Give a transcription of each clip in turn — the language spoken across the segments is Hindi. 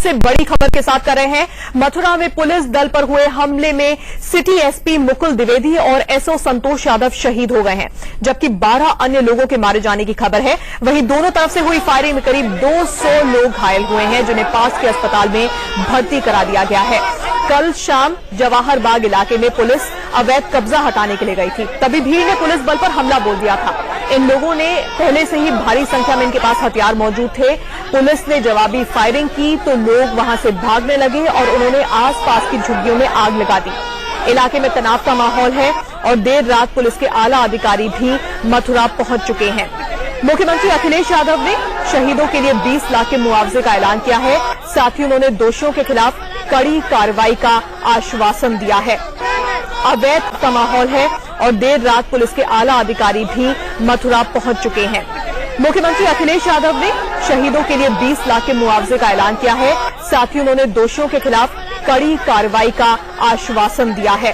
से बड़ी खबर के साथ कर रहे हैं। मथुरा में पुलिस दल पर हुए हमले में सिटी एसपी मुकुल द्विवेदी और एसओ संतोष यादव शहीद हो गए हैं, जबकि 12 अन्य लोगों के मारे जाने की खबर है। वहीं दोनों तरफ से हुई फायरिंग में करीब 200 लोग घायल हुए हैं, जिन्हें पास के अस्पताल में भर्ती करा दिया गया है। कल शाम जवाहर बाग इलाके में पुलिस अवैध कब्जा हटाने के लिए गई थी, तभी भीड़ ने पुलिस बल पर हमला बोल दिया था। इन लोगों ने पहले से ही भारी संख्या में इनके पास हथियार मौजूद थे। पुलिस ने जवाबी फायरिंग की तो लोग वहां से भागने लगे और उन्होंने आसपास की झुग्गियों में आग लगा दी। इलाके में तनाव का माहौल है और देर रात पुलिस के आला अधिकारी भी मथुरा पहुंच चुके हैं। मुख्यमंत्री अखिलेश यादव ने शहीदों के लिए 20 लाख के मुआवजे का ऐलान किया है। साथ ही उन्होंने दोषियों के खिलाफ कड़ी कार्रवाई का आश्वासन दिया है। अवैध का माहौल है और देर रात पुलिस के आला अधिकारी भी मथुरा पहुंच चुके हैं। मुख्यमंत्री अखिलेश यादव ने शहीदों के लिए 20 लाख के मुआवजे का ऐलान किया है। साथ ही उन्होंने दोषियों के खिलाफ कड़ी कार्रवाई का आश्वासन दिया है।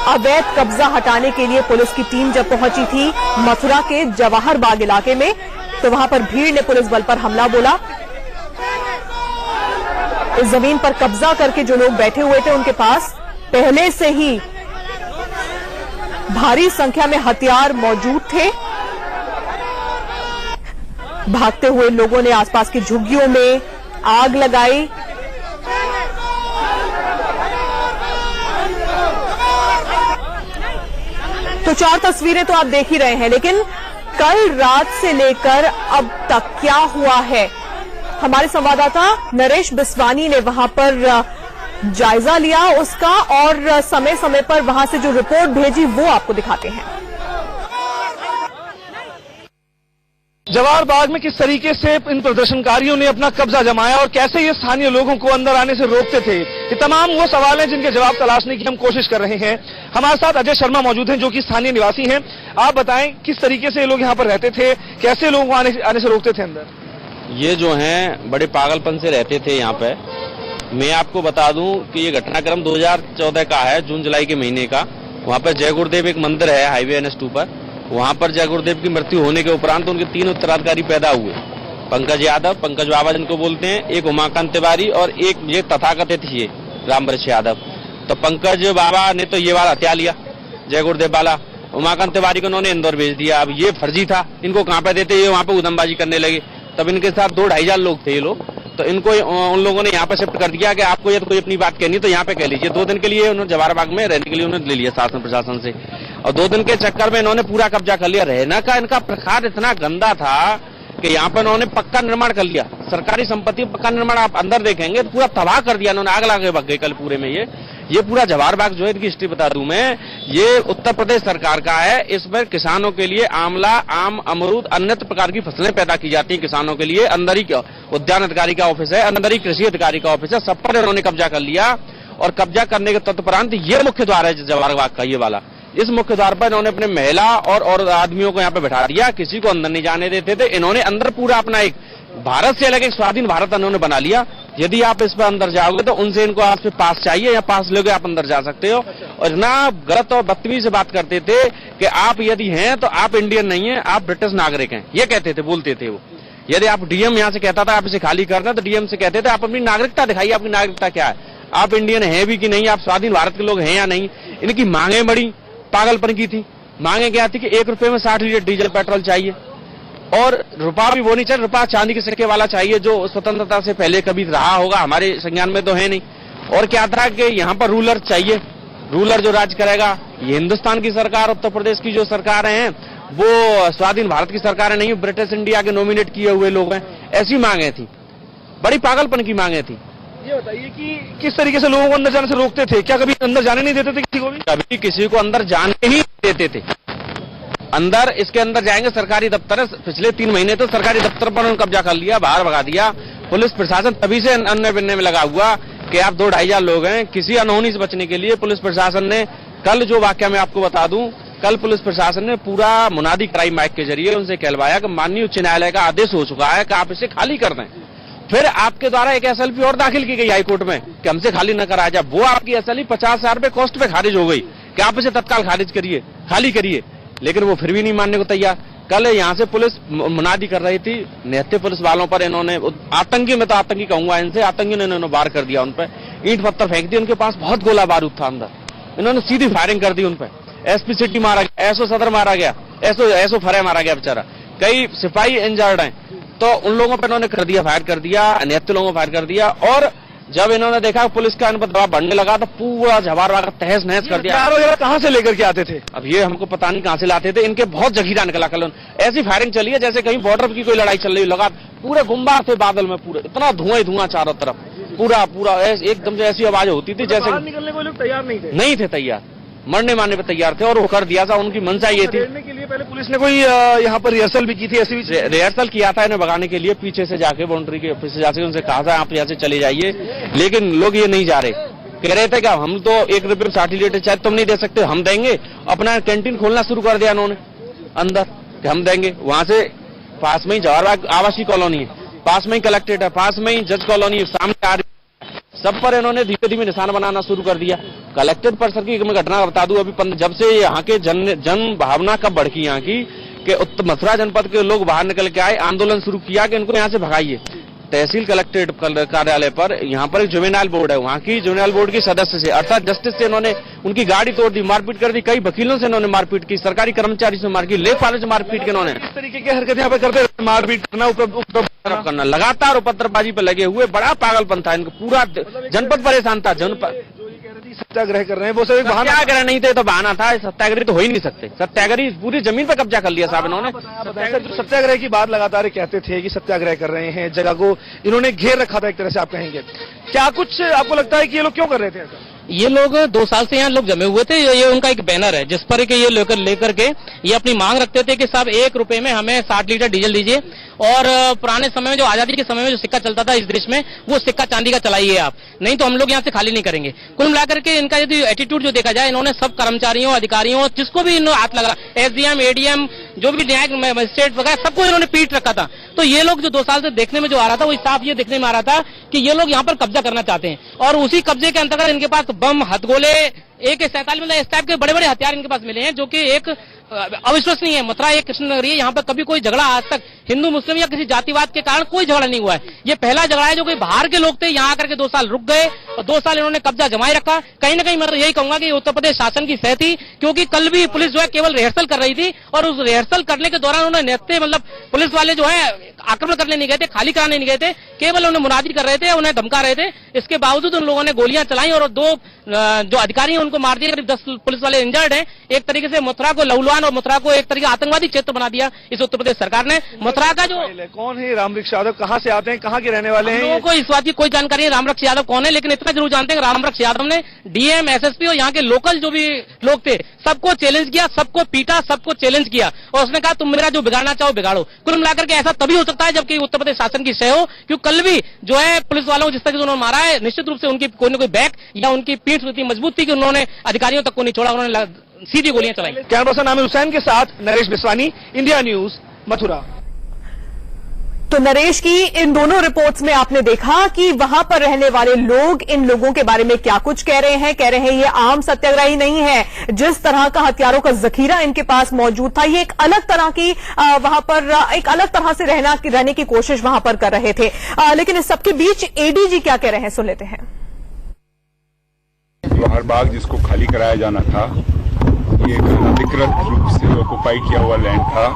अवैध कब्जा हटाने के लिए पुलिस की टीम जब पहुंची थी मथुरा के जवाहर बाग इलाके में, तो वहां पर भीड़ ने पुलिस बल पर हमला बोला। इस जमीन पर कब्जा करके जो लोग बैठे हुए थे उनके पास पहले से ही भारी संख्या में हथियार मौजूद थे। भागते हुए लोगों ने आसपास की झुग्गियों में आग लगाई। तो 4 तस्वीरें तो आप देख ही रहे हैं, लेकिन कल रात से लेकर अब तक क्या हुआ है, हमारे संवाददाता नरेश बिस्वानी ने वहां पर जायजा लिया उसका और समय समय पर वहां से जो रिपोर्ट भेजी वो आपको दिखाते हैं। जवाहर बाग में किस तरीके से इन प्रदर्शनकारियों ने अपना कब्जा जमाया और कैसे ये स्थानीय लोगों को अंदर आने से रोकते थे, ये तमाम वो सवाल हैं जिनके जवाब तलाशने की हम कोशिश कर रहे हैं। हमारे साथ अजय शर्मा मौजूद हैं जो कि स्थानीय निवासी हैं। आप बताएं किस तरीके से ये लोग यहाँ पर रहते थे, कैसे लोगों को आने से रोकते थे अंदर? ये जो हैं बड़े पागलपन से रहते थे यहाँ पे। मैं आपको बता दूं कि ये घटनाक्रम 2014 का है, जून जुलाई के महीने का। वहाँ पर जय गुरुदेव एक मंदिर है हाईवे NH2 पर। वहाँ पर जय गुरुदेव की मृत्यु होने के उपरांत उनके 3 उत्तराधिकारी पैदा हुए। पंकज यादव, पंकज बाबा जिनको बोलते हैं, एक उमाकांत तिवारी और एक ये तथाकथित ये रामवृक्ष यादव। तो पंकज बाबा ने तो ये वाला हत्या लिया जय गुरुदेव वाला, उमाकांत तिवारी को उन्होंने इंदौर भेज दिया। अब ये फर्जी था, इनको कहाँ पे देते, ये वहाँ पे उदमबाजी करने लगे। तब इनके साथ 2-2.5 हजार लोग थे ये लोग, तो इनको उन लोगों ने यहाँ पे शिफ्ट कर दिया कि आपको ये तो कोई अपनी बात कहनी तो यहाँ पे कह लीजिए। 2 दिन के लिए उन्होंने जवाहर बाग में रहने के लिए उन्होंने ले लिया शासन प्रशासन से, और 2 दिन के चक्कर में इन्होंने पूरा कब्जा कर लिया। रहना का इनका प्रखार इतना गंदा था कि यहाँ पर इन्होंने पक्का निर्माण कर लिया, सरकारी संपत्ति पक्का निर्माण। आप अंदर देखेंगे तो पूरा तबाह कर दिया इन्होंने, आग लगा के भाग गए कल पूरे में। ये पूरा जवाहर बाग जो है, इनकी हिस्ट्री बता दूं मैं, ये उत्तर प्रदेश सरकार का है। इसमें किसानों के लिए आंवला, आम, अमरूद, अन्य प्रकार की फसलें पैदा की जाती हैं किसानों के लिए। अंदर ही उद्यान अधिकारी का ऑफिस है, अंदर ही कृषि अधिकारी का ऑफिस है, सब पर इन्होंने कब्जा कर लिया। और कब्जा करने के तत्परांत ये मुख्य द्वार है जवाहर बाग का, ये वाला। इस मुख्य द्वार पर इन्होंने अपने महिला और आदमियों को यहाँ पे बैठा दिया, किसी को अंदर नहीं जाने देते थे। इन्होंने अंदर पूरा अपना एक भारत से अलग एक स्वाधीन भारत इन्होंने बना लिया। यदि आप इस पर अंदर जाओगे तो उनसे इनको आपसे पास चाहिए या पास लोगे आप अंदर जा सकते हो। और इतना गलत और बदतमीजी से बात करते थे कि आप यदि हैं तो आप इंडियन नहीं है, आप ब्रिटिश नागरिक हैं, ये कहते थे, बोलते थे वो। यदि आप डीएम यहाँ से कहता था आप इसे खाली करना, तो डीएम से कहते थे आप अपनी नागरिकता दिखाइए, आपकी नागरिकता क्या है, आप इंडियन है भी कि नहीं, आप स्वाधीन भारत के लोग हैं या नहीं। इनकी मांगे बड़ी पागलपन की थी। मांगे क्या थी कि 1 रुपए में 60 लीटर डीजल पेट्रोल चाहिए, और रुपया भी वो नहीं चाहिए, रुपया चांदी के सिक्के वाला चाहिए जो स्वतंत्रता से पहले कभी रहा होगा, हमारे संज्ञान में तो है नहीं। और क्या था कि यहाँ पर रूलर चाहिए, रूलर जो राज करेगा। ये हिंदुस्तान की सरकार, उत्तर प्रदेश की जो सरकारें हैं वो स्वाधीन भारत की सरकारें नहीं, ब्रिटिश इंडिया के नॉमिनेट किए हुए लोग हैं। ऐसी मांगे थी, बड़ी पागलपन की मांगे थी। ये बताइए कि किस तरीके से लोगों को अंदर जाने से रोकते थे? क्या कभी अंदर जाने नहीं देते थे किसी को भी? कभी किसी को अंदर जाने ही देते थे। अंदर इसके अंदर जाएंगे सरकारी दफ्तर है, पिछले 3 महीने तो सरकारी दफ्तर पर उन्होंने कब्जा कर लिया, बाहर भगा दिया। पुलिस प्रशासन तभी से अन्य बिन्ने में लगा हुआ कि आप 2-2.5 हजार लोग हैं। किसी अनहोनी से बचने के लिए पुलिस प्रशासन ने कल जो वाक्य मैं आपको बता दूं, कल पुलिस प्रशासन ने पूरा मुनादी कराई माइक के जरिए, उनसे कहलवाया कि माननीय उच्च न्यायालय का आदेश हो चुका है कि आप इसे खाली कर दें। फिर आपके द्वारा एक SLP और दाखिल की गई हाईकोर्ट में कि हमसे खाली न कराया जाए। वो आपकी SLP 50 हजार रुपए कॉस्ट पे खारिज हो गई कि आप इसे तत्काल खारिज करिए, खाली करिए। लेकिन वो फिर भी नहीं मानने को तैयार। कल यहाँ से पुलिस मुनादी कर रही थी, निहत्थे पुलिस वालों पर इन्होंने आतंकी, मैं तो आतंकी कहूंगा इनसे, आतंकियों ने इन्होंने वार कर दिया उन पर, ईंट पत्थर फेंक दिए, उनके पास बहुत गोला बारूद था अंदर, इन्होंने सीधी फायरिंग कर दी उन पर। एसपी सिटी मारा गया, एसओ सदर मारा गया, एसओ फरे मारा गया बेचारा, कई सिपाही इंजर्ड हैं। तो उन लोगों पर इन्होंने कर दिया, फायर कर दिया, निहत्थे लोगों को फायर कर दिया। और जब इन्होंने देखा पुलिस का इन पर दबाव बढ़ने लगा तो पूरा जवार वगैरह तहस नहस कर दिया। वगैरह कहाँ से लेकर के आते थे? अब ये हमको पता नहीं कहाँ से लाते थे, इनके बहुत जखीरा निकला कल। ऐसी फायरिंग चली है जैसे कहीं बॉर्डर की कोई लड़ाई चल रही लगा, पूरे गुम्बार थे बादल में, पूरे इतना धुआं ही धुआं चारों तरफ, पूरा एकदम से ऐसी आवाज होती थी जैसे निकलने को लोग तैयार नहीं थे तैयार, मरने मारने पे तैयार थे। और वो कर दिया था, उनकी मंशा ये थी। के लिए पहले पुलिस ने कोई यहाँ पर रिहर्सल भी की थी, ऐसी रिहर्सल किया था इन्हें भगाने के लिए, पीछे से जाके बाउंड्री के पीछे जाके उनसे कहा था आप यहाँ से चले जाइए, लेकिन लोग ये नहीं जा रहे, कह रहे थे कि हम तो 1 रुपये में 60 लीटर चाय तुम नहीं दे सकते, हम देंगे। अपना कैंटीन खोलना शुरू कर दिया उन्होंने अंदर कि हम देंगे। वहां से पास में ही जवाहरबाग आवासीय कॉलोनी है, पास में ही कलेक्ट्रेट है, पास में ही जज कॉलोनी सामने आ रही, सब पर इन्होंने धीरे धीरे निशान बनाना शुरू कर दिया। कलेक्ट्रेट परिसर की मैं घटना बता दूं, अभी जब से यहाँ के जन भावना कब भड़की यहाँ की कि मथुरा जनपद के लोग बाहर निकल के आए, आंदोलन शुरू किया कि इनको यहाँ से भगाइए। तहसील कलेक्ट्रेट कार्यालय पर यहाँ पर एक जुवेनाइल बोर्ड है, वहाँ की जुवेनाइल बोर्ड की सदस्य से अर्थात जस्टिस से इन्होंने उनकी गाड़ी तोड़ दी, मारपीट कर दी, कई वकीलों से इन्होंने मारपीट की, सरकारी कर्मचारी से मारपीट, लेखपालों से मारपीट की। इन्होंने इस तरीके की हरकत यहाँ पे करते, मारपीट करना लगातार उपद्रवबाजी पे लगे हुए, बड़ा पागलपन था इनका, पूरा जनपद परेशान था। जनपद सत्याग्रह कर रहे हैं, वो सब एक बहाना, सत्याग्रह नहीं थे तो बहाना था, सत्याग्रही तो हो ही नहीं सकते। सत्याग्रही पूरी जमीन पर कब्जा कर लिया साहब इन्होंने। सत्याग्रह की बात लगातार कहते थे कि सत्याग्रह कर रहे हैं, जगह को इन्होंने घेर रखा था एक तरह से, आप कहेंगे क्या कुछ आपको लगता है कि ये लोग क्यों कर रहे थे ऐसा? ये लोग 2 साल से यहाँ लोग जमे हुए थे, ये उनका एक बैनर है जिस पर कि ये लेकर के ये अपनी मांग रखते थे कि साहब 1 रुपए में हमें 60 लीटर डीजल दीजिए, और पुराने समय में जो आजादी के समय में जो सिक्का चलता था इस देश में, वो सिक्का चांदी का चलाइए आप, नहीं तो हम लोग यहाँ से खाली नहीं करेंगे। कुल मिलाकर के इनका यदि एटीट्यूड जो देखा जाए, इन्होंने सब कर्मचारियों, अधिकारियों, जिसको भी इन्होंने हाथ लगा, एसडीएम, एडीएम, जो भी न्यायिक मजिस्ट्रेट वगैरह सबको इन्होंने पीट रखा था। तो ये लोग जो 2 साल से देखने में जो आ रहा था, वो साफ ये देखने में आ रहा था कि ये लोग यहाँ पर कब्जा करना चाहते हैं, और उसी कब्जे के अंतर्गत इनके पास बम, हथगोले, AK-47 मतलब इस टाइप के बड़े बड़े हथियार इनके पास मिले हैं, जो कि एक अविश्वसनीय है। मथुरा एक कृष्ण नगरी है, यहाँ पर कभी कोई झगड़ा आज तक हिंदू मुस्लिम या किसी जातिवाद के कारण कोई झगड़ा नहीं हुआ है। ये पहला झगड़ा है जो कोई बाहर के लोग थे, यहाँ आकर के 2 साल रुक गए और 2 साल इन्होंने कब्जा जमाए रखा। कहीं ना कहीं मैं तो यही कहूंगा कि उत्तर प्रदेश शासन की सह थी, क्योंकि कल भी पुलिस जो है केवल रिहर्सल कर रही थी, और उस रिहर्सल करने के दौरान उन्होंने निहत्थे मतलब पुलिस वाले जो है आक्रमण करने नहीं गए थे, खाली कराने नहीं गए थे, केवल उन्हें मुनादी कर रहे थे, उन्हें धमका रहे थे। इसके बावजूद उन लोगों ने गोलियां चलाई और 2 जो अधिकारी हैं उनको मार दिया, करीब 10 पुलिस वाले इंजर्ड हैं। एक तरीके से मथुरा को लहूलुहान और मथुरा को एक तरीके आतंकवादी क्षेत्र बना दिया इस उत्तर प्रदेश सरकार ने। मथुरा का जो कौन है रामवृक्ष यादव, कहाँ से आते हैं, कहाँ के रहने वाले हैं? लोगों को इस बात की कोई जानकारी है रामवृक्ष यादव कौन है, लेकिन इतना जरूर जानते हैं रामवृक्ष यादव ने डीएम, एसएसपी और यहाँ के लोकल जो भी लोग थे सबको चैलेंज किया, सबको पीटा, सबको चैलेंज किया, और उसने कहा तुम मेरा जो बिगाड़ना चाहो बिगाड़ो। कुल मिलाकर के ऐसा तभी हो सकता है जबकि उत्तर प्रदेश शासन की सह हो, क्योंकि कल भी जो है पुलिस वालों को जिस तरह से उन्होंने मारा है, निश्चित रूप से उनकी कोई न कोई बैक या उनकी पीठ इतनी मजबूत थी कि उन्होंने अधिकारियों तक को नहीं छोड़ा, उन्होंने सीधी गोलियां चलाई। कैमरा पर्सन आमिर हुसैन के साथ नरेश बिस्वानी, इंडिया न्यूज, मथुरा। तो नरेश की इन दोनों रिपोर्ट्स में आपने देखा कि वहां पर रहने वाले लोग इन लोगों के बारे में क्या कुछ कह रहे हैं ये आम सत्याग्रही नहीं है, जिस तरह का हथियारों का जखीरा इनके पास मौजूद था, ये एक अलग तरह की वहां पर एक अलग तरह से रहने की कोशिश वहां पर कर रहे थे। लेकिन इस सबके बीच एडीजी क्या कह रहे हैं, सुन लेते हैं। जवाहरबाग जिसको खाली कराया जाना था, ये एक अनधिकृत रूप से ऑक्युपाई किया हुआ लैंड था,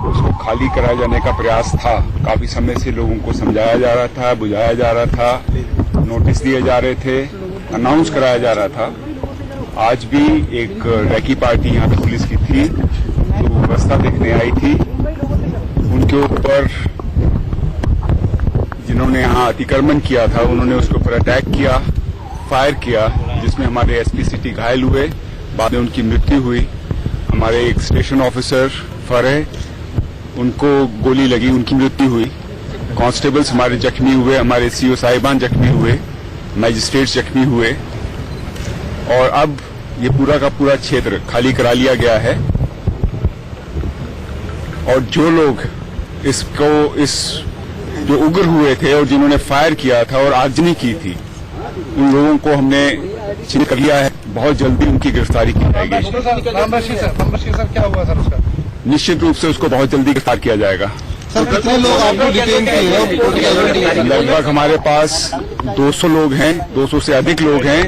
उसको खाली कराया जाने का प्रयास था। काफी समय से लोगों को समझाया जा रहा था, बुझाया जा रहा था, नोटिस दिए जा रहे थे, अनाउंस कराया जा रहा था। आज भी एक रैकी पार्टी यहाँ पे पुलिस की थी, तो व्यवस्था देखने आई थी, उनके ऊपर जिन्होंने यहाँ अतिक्रमण किया था उन्होंने उसके ऊपर अटैक किया, फायर किया, जिसमें हमारे एसपी सिटी घायल हुए, बाद में उनकी मृत्यु हुई। हमारे एक स्टेशन ऑफिसर फरे, उनको गोली लगी, उनकी मृत्यु हुई। कांस्टेबल्स हमारे जख्मी हुए, हमारे सीओ साहिबान जख्मी हुए, मजिस्ट्रेट्स जख्मी हुए, और अब ये पूरा का पूरा क्षेत्र खाली करा लिया गया है। और जो लोग जो उग्र हुए थे और जिन्होंने फायर किया था और आगजनी की थी, उन लोगों को हमने चिन्ह कर लिया है। बहुत जल्दी उनकी गिरफ्तारी की जाएगी। क्या हुआ सर उसका? निश्चित रूप से उसको बहुत जल्दी गिरफ्तार किया जाएगा। सर कितने लोग आपको डिटेन किए हैं? लगभग हमारे पास 200 लोग हैं, 200 से अधिक लोग हैं।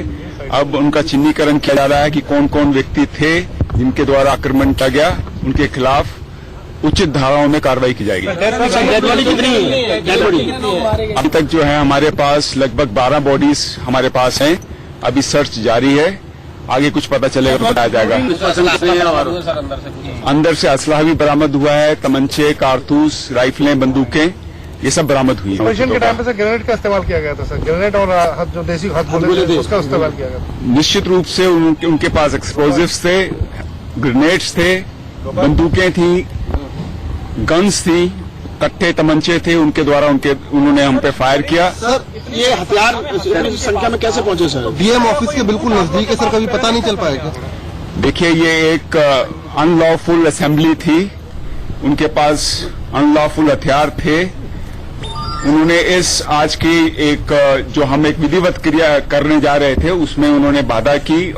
अब उनका चिन्हीकरण किया जा रहा है कि कौन कौन व्यक्ति थे जिनके द्वारा आक्रमण किया गया, उनके खिलाफ उचित धाराओं में कार्रवाई की जाएगी। अब तक जो है हमारे पास लगभग 12 बॉडीज हमारे पास हैं। अभी सर्च जारी है, आगे कुछ पता चलेगा तो बताया जाएगा। अंदर से असलहा भी बरामद हुआ है, तमंचे, कारतूस, राइफलें, बंदूकें, ये सब बरामद हुई है। ऑपरेशन के टाइम पे सर ग्रेनेड का इस्तेमाल किया गया था सर, ग्रेनेड और जो देसी हथगोले थे उसका इस्तेमाल किया गया था। निश्चित रूप से उनके पास एक्सप्लोजिव्स थे, ग्रेनेड्स थे, बंदूकें थी, गन्स थी, कट्टे तमंचे थे, उनके द्वारा उन्होंने हम पे फायर किया। सर ये हथियार इतनी संख्या में कैसे पहुंचे सर? डीएम ऑफिस के बिल्कुल नजदीक है सर, कभी पता नहीं चल पाएगा? देखिए ये एक अनलॉफुल असेंबली थी, उनके पास अनलॉफुल हथियार थे। उन्होंने इस आज की एक जो हम एक विधिवत क्रिया करने जा रहे थे उसमें उन्होंने बाधा की।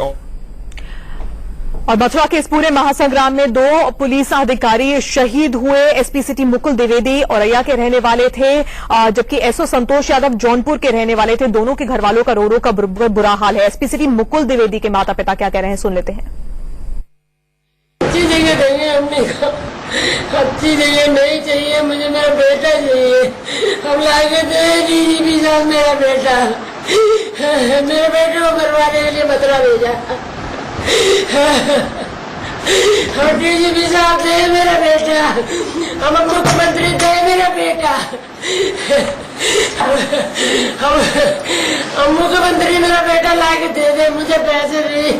और मथुरा के इस पूरे महासंग्राम में 2 पुलिस अधिकारी शहीद हुए। एसपी सिटी मुकुल द्विवेदी औरैया के रहने वाले थे, जबकि एसओ संतोष यादव जौनपुर के रहने वाले थे। दोनों के घर वालों का रो का बुरा हाल है। एसपी सिटी मुकुल द्विवेदी के माता पिता क्या कह रहे हैं, सुन लेते हैं। अच्छी जगह देंगे हमने कहा, अच्छी जगह नहीं चाहिए मुझे, मेरा बेटा चाहिए। हम लाके दे डीजीपी साहब, मेरा बेटा, मेरे बेटे को करवाने के लिए मथुरा भेजा। हम डीजीपी साहब दे मेरा बेटा, हम मुख्यमंत्री दे मेरा बेटा, हम मुख्यमंत्री मेरा बेटा लाके दे मुझे पैसे नहीं।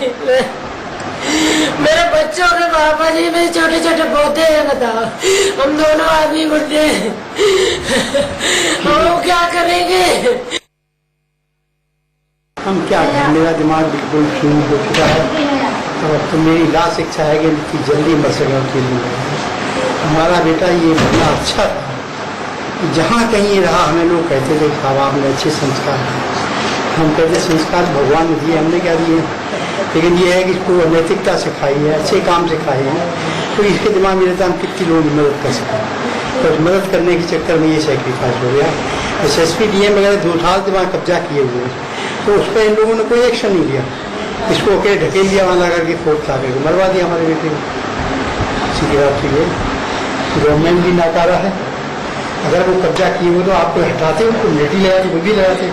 मेरे बच्चों के पापा जी, मेरे छोटे छोटे पोते हैं, बताओ हम दोनों आदमी बुढ़े, हम क्या करेंगे? हम क्या करें, मेरा दिमाग बिल्कुल शून्य हो चुका है और तो मेरी लास्ट इच्छा है कि जल्दी मर सके के लिए। हमारा बेटा ये बड़ा अच्छा था, जहाँ कहीं रहा हमें लोग कहते थे कि आपने अच्छे संस्कार हैं। हम कहते संस्कार भगवान ने दिए, हमने क्या दिए, लेकिन ये है कि इसको नैतिकता सिखाई है, अच्छे काम सिखाई है, तो इसके दिमाग में रहता हम कितनी लोगों की मदद कर सकें। तो मदद करने के चक्कर में ये सेक्रीफाइस हो गया। SSP DM वगैरह 2 साल दिमाग कब्जा किए हुए, तो उस पर इन लोगों ने कोई एक्शन नहीं लिया। इसको अकेले ढकेल दिया, वहाँ लगा करके फोर्ट ला करके मरवा दिया हमारे बेटे को। सीधी बात तो ये गवर्नमेंट भी नाकारा है। अगर वो कब्जा किए हुए तो आपको हटाते, उनको मिलिट्री लगाते, वो भी लगाते।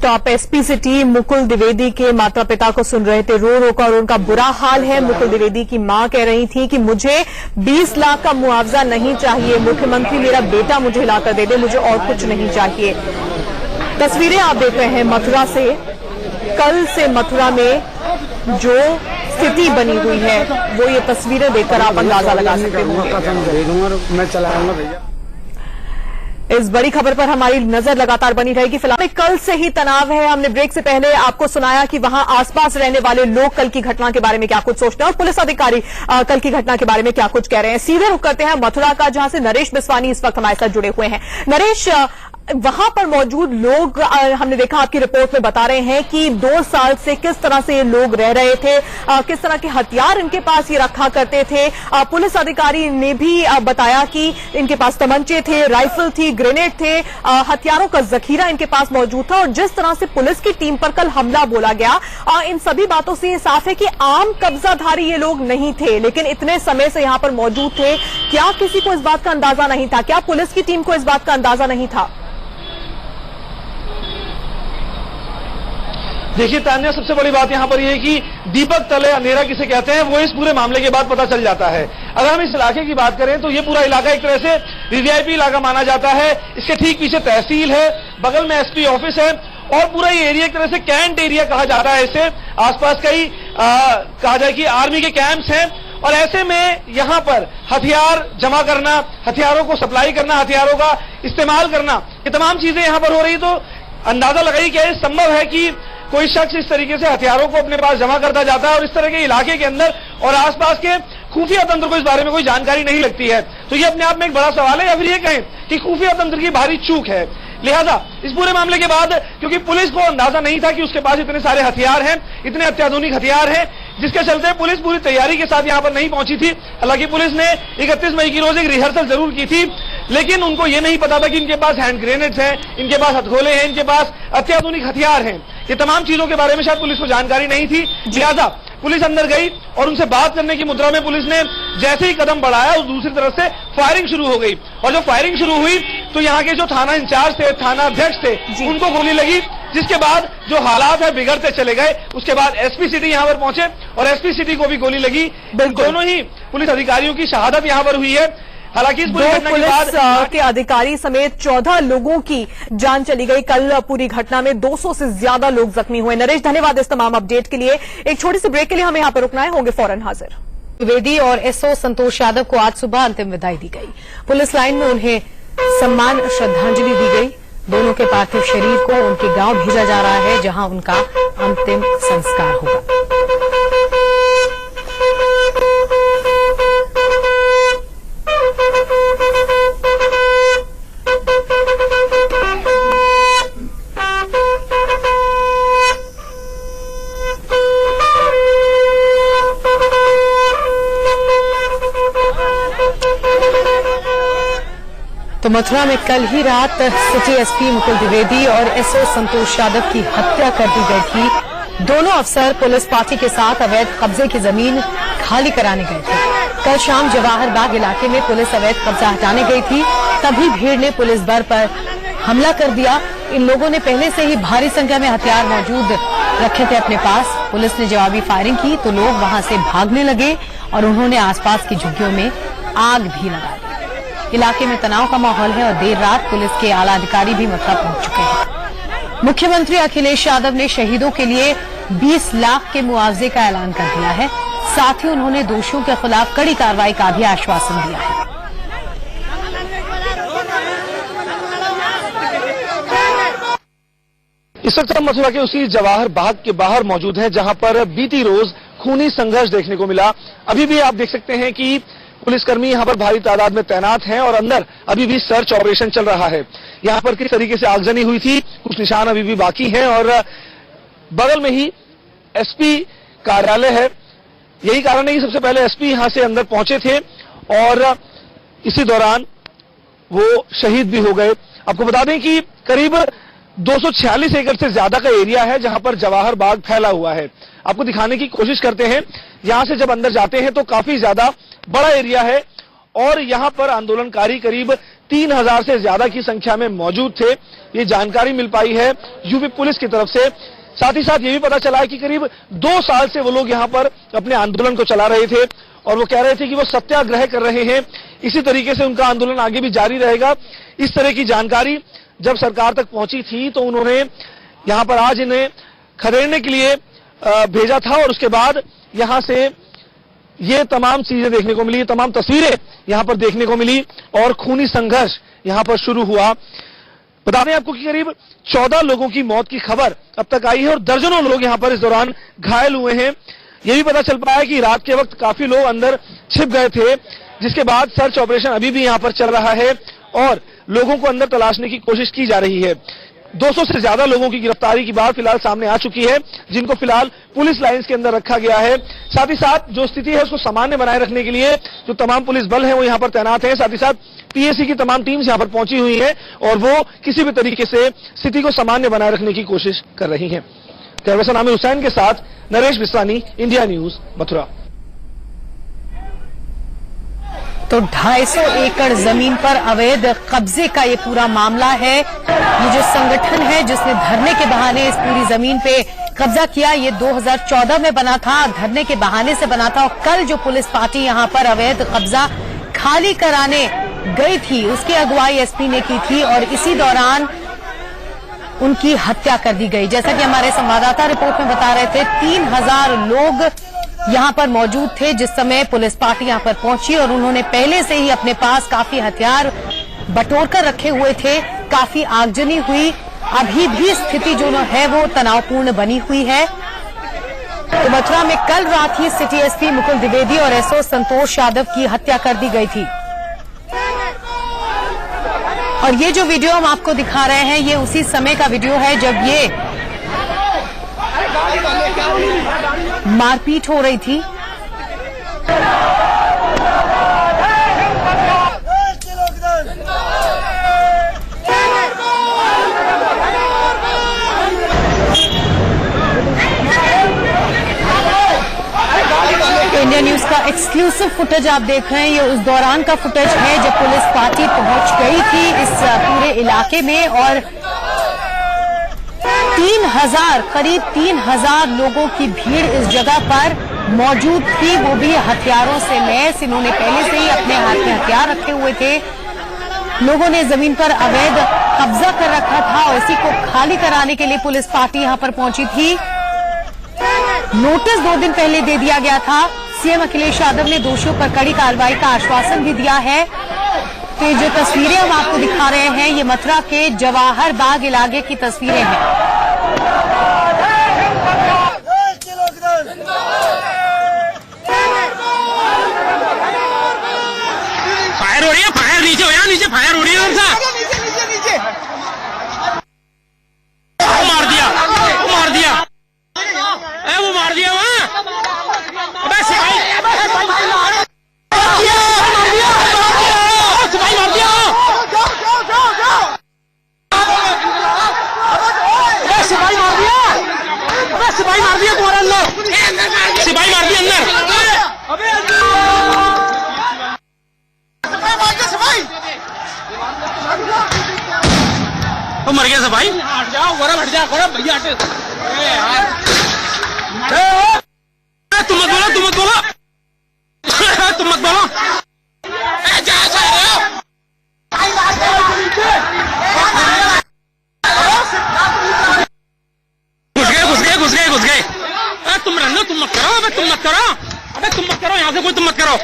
तो आप एसपी सिटी मुकुल द्विवेदी के माता पिता को सुन रहे थे, रो कर, और उनका बुरा हाल है। मुकुल द्विवेदी की मां कह रही थी कि मुझे 20 लाख का मुआवजा नहीं चाहिए, मुख्यमंत्री मेरा बेटा मुझे लाकर दे दे, मुझे और कुछ नहीं चाहिए। तस्वीरें आप देख रहे हैं मथुरा से। कल से मथुरा में जो स्थिति बनी हुई है वो ये तस्वीरें देखकर आप अंदाजा लगा सकते हो। इस बड़ी खबर पर हमारी नजर लगातार बनी रहेगी। फिलहाल कल से ही तनाव है। हमने ब्रेक से पहले आपको सुनाया कि वहां आसपास रहने वाले लोग कल की घटना के बारे में क्या कुछ सोचते हैं और पुलिस अधिकारी कल की घटना के बारे में क्या कुछ कह रहे हैं। सीधे रुख करते हैं मथुरा का, जहां से नरेश बिस्वानी इस वक्त हमारे साथ जुड़े हुए हैं। नरेश, वहां पर मौजूद लोग, हमने देखा आपकी रिपोर्ट में बता रहे हैं कि 2 साल से किस तरह से ये लोग रह रहे थे, किस तरह के हथियार इनके पास ये रखा करते थे। पुलिस अधिकारी ने भी बताया कि इनके पास तमंचे थे, राइफल थी, ग्रेनेड थे, हथियारों का जखीरा इनके पास मौजूद था। और जिस तरह से पुलिस की टीम पर कल हमला बोला गया, इन सभी बातों से ये साफ है कि आम कब्जाधारी ये लोग नहीं थे, लेकिन इतने समय से यहां पर मौजूद थे। क्या किसी को इस बात का अंदाजा नहीं था? क्या पुलिस की टीम को इस बात का अंदाजा नहीं था? देखिए तान्या, सबसे बड़ी बात यहां पर यह है कि दीपक तले अंधेरा किसे कहते हैं वो इस पूरे मामले के बाद पता चल जाता है। अगर हम इस इलाके की बात करें तो ये पूरा इलाका एक तरह से वीवीआईपी इलाका माना जाता है। इसके ठीक पीछे तहसील है, बगल में एसपी ऑफिस है और पूरा ये एरिया एक तरह से कैंट एरिया कहा जाता है। इसे आसपास कई कहा जाए कि आर्मी के कैंप्स हैं और ऐसे में यहां पर हथियार जमा करना, हथियारों को सप्लाई करना, हथियारों का इस्तेमाल करना, ये तमाम चीजें यहां पर हो रही। तो अंदाजा लगाइए क्या ये संभव है कि कोई शख्स इस तरीके से हथियारों को अपने पास जमा करता जाता है और इस तरह के इलाके के अंदर और आसपास के खुफिया तंत्र को इस बारे में कोई जानकारी नहीं लगती है? तो ये अपने आप में एक बड़ा सवाल है, या फिर ये कहें कि खुफिया तंत्र की भारी चूक है। लिहाजा इस पूरे मामले के बाद क्योंकि पुलिस को अंदाजा नहीं था कि उसके पास इतने सारे हथियार हैं, इतने अत्याधुनिक हथियार हैं, जिसके चलते पुलिस पूरी तैयारी के साथ यहां पर नहीं पहुंची थी। हालांकि पुलिस ने 31 मई की रोज एक रिहर्सल जरूर की थी, लेकिन उनको ये नहीं पता था कि इनके पास हैंड ग्रेनेड्स हैं, इनके पास हथगोले हैं, इनके पास अत्याधुनिक हथियार हैं। ये तमाम चीजों के बारे में शायद पुलिस को जानकारी नहीं थी। लिहाजा पुलिस अंदर गई और उनसे बात करने की मुद्रा में पुलिस ने जैसे ही कदम बढ़ाया और दूसरी तरफ से फायरिंग शुरू हो गई। और जब फायरिंग शुरू हुई तो यहाँ के जो थाना इंचार्ज थे, थाना अध्यक्ष थे, उनको गोली लगी, जिसके बाद जो हालात है बिगड़ते चले गए। उसके बाद एसपी सिटी यहाँ पर पहुंचे और एसपी सिटी को भी गोली लगी। दोनों ही पुलिस अधिकारियों की शहादत यहाँ पर हुई है। हालांकि इस पूरी घटना के बाद के अधिकारी समेत 14 लोगों की जान चली गई। कल पूरी घटना में 200 से ज्यादा लोग जख्मी हुए। नरेश, धन्यवाद इस तमाम अपडेट के लिए। एक छोटी सी ब्रेक के लिए हमें यहाँ पर रुकना है, होंगे फौरन हाजिर। द्विवेदी और एसओ संतोष यादव को आज सुबह अंतिम विदाई दी गई। पुलिस लाइन में उन्हें सम्मान श्रद्धांजलि दी गई। दोनों के पार्थिव शरीर को उनके गांव भेजा जा रहा है, जहां उनका अंतिम संस्कार होगा। तो मथुरा में कल ही रात सिटी एसपी मुकुल द्विवेदी और एसओ संतोष यादव की हत्या कर दी गई थी। दोनों अफसर पुलिस पार्टी के साथ अवैध कब्जे की जमीन खाली कराने गए थे। कल शाम जवाहर बाग इलाके में पुलिस अवैध कब्जा हटाने गई थी, तभी भीड़ ने पुलिस बल पर हमला कर दिया। इन लोगों ने पहले से ही भारी संख्या में हथियार मौजूद रखे थे अपने पास। पुलिस ने जवाबी फायरिंग की तो लोग वहां से भागने लगे और उन्होंने आसपास की झुग्गियों में आग भी लगा दी। इलाके में तनाव का माहौल है और देर रात पुलिस के आला अधिकारी भी मथुरा पहुंच चुके हैं। मुख्यमंत्री अखिलेश यादव ने शहीदों के लिए 20 लाख के मुआवजे का ऐलान कर दिया है। साथ ही उन्होंने दोषियों के खिलाफ कड़ी कार्रवाई का भी आश्वासन दिया है। इस वक्त हम मथुरा के उसी जवाहर बाग के बाहर मौजूद हैं, जहां पर बीती रोज खूनी संघर्ष देखने को मिला। अभी भी आप देख सकते हैं कि पुलिसकर्मी यहां पर भारी तादाद में तैनात हैं और अंदर अभी भी सर्च ऑपरेशन चल रहा है। यहां पर किस तरीके से आगजनी हुई थी, कुछ निशान अभी भी बाकी हैं और बगल में ही एसपी कार्यालय है। यही कारण है कि सबसे पहले एसपी यहां से अंदर पहुंचे थे और इसी दौरान वो शहीद भी हो गए। आपको बता दें कि करीब 246 एकड़ से ज्यादा का एरिया है जहां पर जवाहर बाग फैला हुआ है। आपको दिखाने की कोशिश करते हैं। यहां से जब अंदर जाते हैं तो काफी ज्यादा बड़ा एरिया है और यहां पर आंदोलनकारी करीब 3000 से ज्यादा की संख्या में मौजूद थे। ये जानकारी मिल पाई है यूपी पुलिस की तरफ से। साथ ही साथ ये भी पता चला है कि करीब 2 साल से वो लोग यहां पर अपने आंदोलन को चला रहे थे और वो कह रहे थे कि वो सत्याग्रह कर रहे हैं। इसी तरीके से उनका आंदोलन आगे भी जारी रहेगा। इस तरह की जानकारी जब सरकार तक पहुंची थी तो उन्होंने यहां पर आज इन्हें खदेड़ने के लिए भेजा था और उसके बाद यहां से ये तमाम चीजें देखने को मिली, ये तमाम तस्वीरें यहां पर देखने को मिली और खूनी संघर्ष यहां पर शुरू हुआ। बता दें आपको कि करीब 14 लोगों की मौत की खबर अब तक आई है और दर्जनों लोग यहां पर इस दौरान घायल हुए हैं। यह भी पता चल पाया कि रात के वक्त काफी लोग अंदर छिप गए थे, जिसके बाद सर्च ऑपरेशन अभी भी यहां पर चल रहा है और लोगों को अंदर तलाशने की कोशिश की जा रही है। 200 से ज्यादा लोगों की गिरफ्तारी की बात फिलहाल सामने आ चुकी है, जिनको फिलहाल पुलिस लाइंस के अंदर रखा गया है। साथ ही साथ जो स्थिति है उसको सामान्य बनाए रखने के लिए जो तमाम पुलिस बल है वो यहाँ पर तैनात है। साथ ही साथ पीएसी की तमाम टीम्स यहाँ पर पहुंची हुई है और वो किसी भी तरीके से स्थिति को सामान्य बनाए रखने की कोशिश कर रही है। कैमरा आमिर हुसैन के साथ नरेश बिस्वानी, इंडिया न्यूज, मथुरा। तो 250 एकड़ जमीन पर अवैध कब्जे का ये पूरा मामला है। ये जो संगठन है जिसने धरने के बहाने इस पूरी जमीन पे कब्जा किया, ये 2014 में बना था, धरने के बहाने से बना था और कल जो पुलिस पार्टी यहां पर अवैध कब्जा खाली कराने गई थी उसकी अगुवाई एसपी ने की थी और इसी दौरान उनकी हत्या कर दी गई। जैसा कि हमारे संवाददाता रिपोर्ट में बता रहे थे, 3000 लोग यहां पर मौजूद थे जिस समय पुलिस पार्टी यहां पर पहुंची और उन्होंने पहले से ही अपने पास काफी हथियार बटोर कर रखे हुए थे। काफी आगजनी हुई। अभी भी स्थिति जो है वो तनावपूर्ण बनी हुई है। तो मथुरा में कल रात ही सिटी एसपी मुकुल द्विवेदी और एसओ संतोष यादव की हत्या कर दी गई थी और ये जो वीडियो हम आपको दिखा रहे हैं ये उसी समय का वीडियो है जब ये मारपीट हो रही थी। इंडिया न्यूज का एक्सक्लूसिव फुटेज आप देख रहे हैं। ये उस दौरान का फुटेज है जब पुलिस पार्टी पहुंच गई थी इस पूरे इलाके में और 3,000 करीब 3,000 लोगों की भीड़ इस जगह पर मौजूद थी, वो भी हथियारों से लैस। इन्होंने पहले से ही अपने हाथ में हथियार रखे हुए थे। लोगों ने जमीन पर अवैध कब्जा कर रखा था और इसी को खाली कराने के लिए पुलिस पार्टी यहां पर पहुंची थी। नोटिस 2 दिन पहले दे दिया गया था। सीएम अखिलेश यादव ने दोषियों पर कड़ी कार्रवाई का आश्वासन भी दिया है। तो ये जो तस्वीरें हम आपको दिखा रहे हैं ये मथुरा के जवाहर बाग इलाके की तस्वीरें हैं। फायर हो रही है, फायर नीचे हो, यहाँ नीचे फायर हो रही है। वो मार दिया वो मार दिया वहाँ। बस सिपाही मार दिया। सिपाही मार दिया तुम्हारे अंदर। सिपाही मार दिया अंदर। वो मर गया सिपाही। हट जाओ भैया तुम मत बोलो घुस गए। तुम रहने, तुम मत करो यहाँ से कोई, तुम मत करो।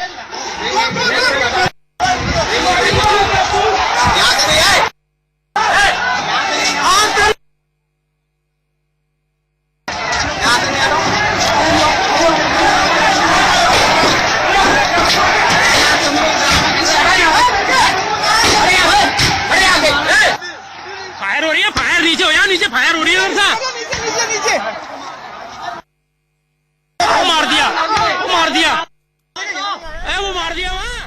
फायर हो रही है, फायर नीचे हो, यहाँ नीचे फायर हो रही है। वो मार दिया वहाँ।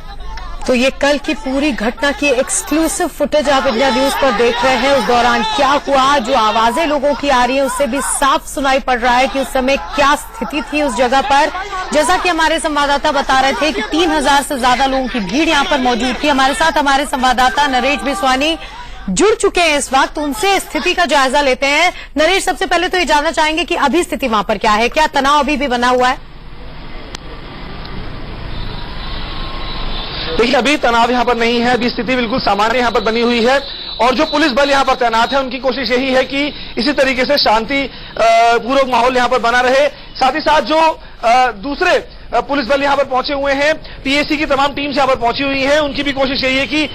तो ये कल की पूरी घटना की एक्सक्लूसिव फुटेज आप इंडिया न्यूज पर देख रहे हैं। उस दौरान क्या हुआ, जो आवाजें लोगों की आ रही है उससे भी साफ सुनाई पड़ रहा है कि उस समय क्या स्थिति थी उस जगह पर। जैसा कि हमारे संवाददाता बता रहे थे कि 3,000 से ज्यादा लोगों की भीड़ यहाँ पर मौजूद थी। हमारे साथ हमारे संवाददाता नरेश बिस्वानी जुड़ चुके हैं इस वक्त, उनसे स्थिति का जायजा लेते हैं। नरेश, सबसे पहले तो ये जानना चाहेंगे कि अभी स्थिति वहां पर क्या है, क्या तनाव अभी भी बना हुआ है? देखिए, अभी तनाव यहाँ पर नहीं है, अभी स्थिति बिल्कुल सामान्य यहाँ पर बनी हुई है और जो पुलिस बल यहाँ पर तैनात है उनकी कोशिश यही है कि इसी तरीके से शांति पूर्वक माहौल यहाँ पर बना रहे। साथ ही साथ जो दूसरे पुलिस बल यहाँ पर पहुंचे हुए हैं, पीएसी की तमाम टीम्स यहाँ पर पहुंची हुई हैं, उनकी भी कोशिश यही है कि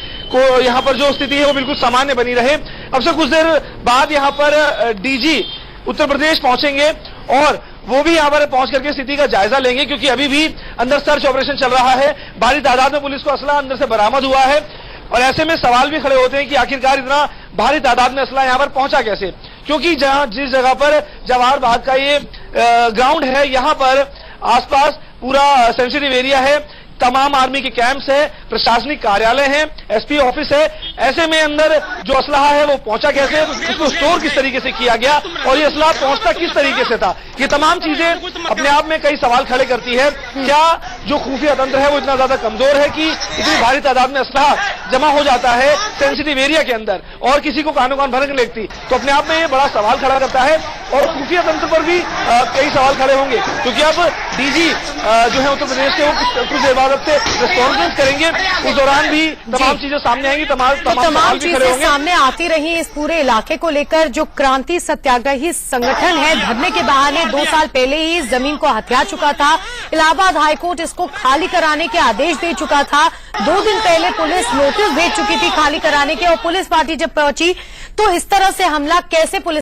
यहाँ पर जो स्थिति है वो बिल्कुल सामान्य बनी रहे। अब से कुछ देर बाद यहाँ पर डीजी उत्तर प्रदेश पहुंचेंगे और वो भी यहाँ पर पहुंच करके स्थिति का जायजा लेंगे, क्योंकि अभी भी अंदर सर्च ऑपरेशन चल रहा है। भारी तादाद में पुलिस को असला अंदर से बरामद हुआ है और ऐसे में सवाल भी खड़े होते हैं कि आखिरकार इतना भारी तादाद में असला यहाँ पर पहुंचा कैसे, क्योंकि जिस जगह पर जवाहर बाग का ये ग्राउंड है, यहाँ पर आसपास पूरा सेंसिटिव एरिया है, तमाम आर्मी के कैंप्स है, प्रशासनिक कार्यालय है, एसपी ऑफिस है। ऐसे में अंदर जो असलाह है वो पहुंचा कैसे, उसको स्टोर किस तरीके से किया गया और ये असलाह पहुंचता किस तरीके से था, ये तमाम चीजें अपने आप में कई सवाल खड़े करती है। क्या जो खुफिया तंत्र है वो इतना ज्यादा कमजोर है कि इतनी भारी तादाद में असलाह जमा हो जाता है सेंसिटिव एरिया के अंदर और किसी को कानों कान भनक लगती, तो अपने आप में ये बड़ा सवाल खड़ा करता है और खुफिया तंत्र पर भी कई सवाल खड़े होंगे, क्योंकि अब डीजी जो है उत्तर प्रदेश के वो कुछ देर बाद से रेस्पॉन्स करेंगे, उस दौरान भी तमाम चीजें सामने आएंगी, तमाम चीजें सामने आती रही। इस पूरे इलाके को लेकर जो क्रांति सत्याग्रही संगठन है धरने के बहाने 2 साल पहले ही इस जमीन को हथिया चुका था। इलाहाबाद हाईकोर्ट इसको खाली कराने के आदेश दे चुका था। 2 दिन पहले पुलिस नोटिस भेज चुकी थी खाली कराने के और पुलिस पार्टी जब पहुंची तो इस तरह से हमला कैसे पुलिस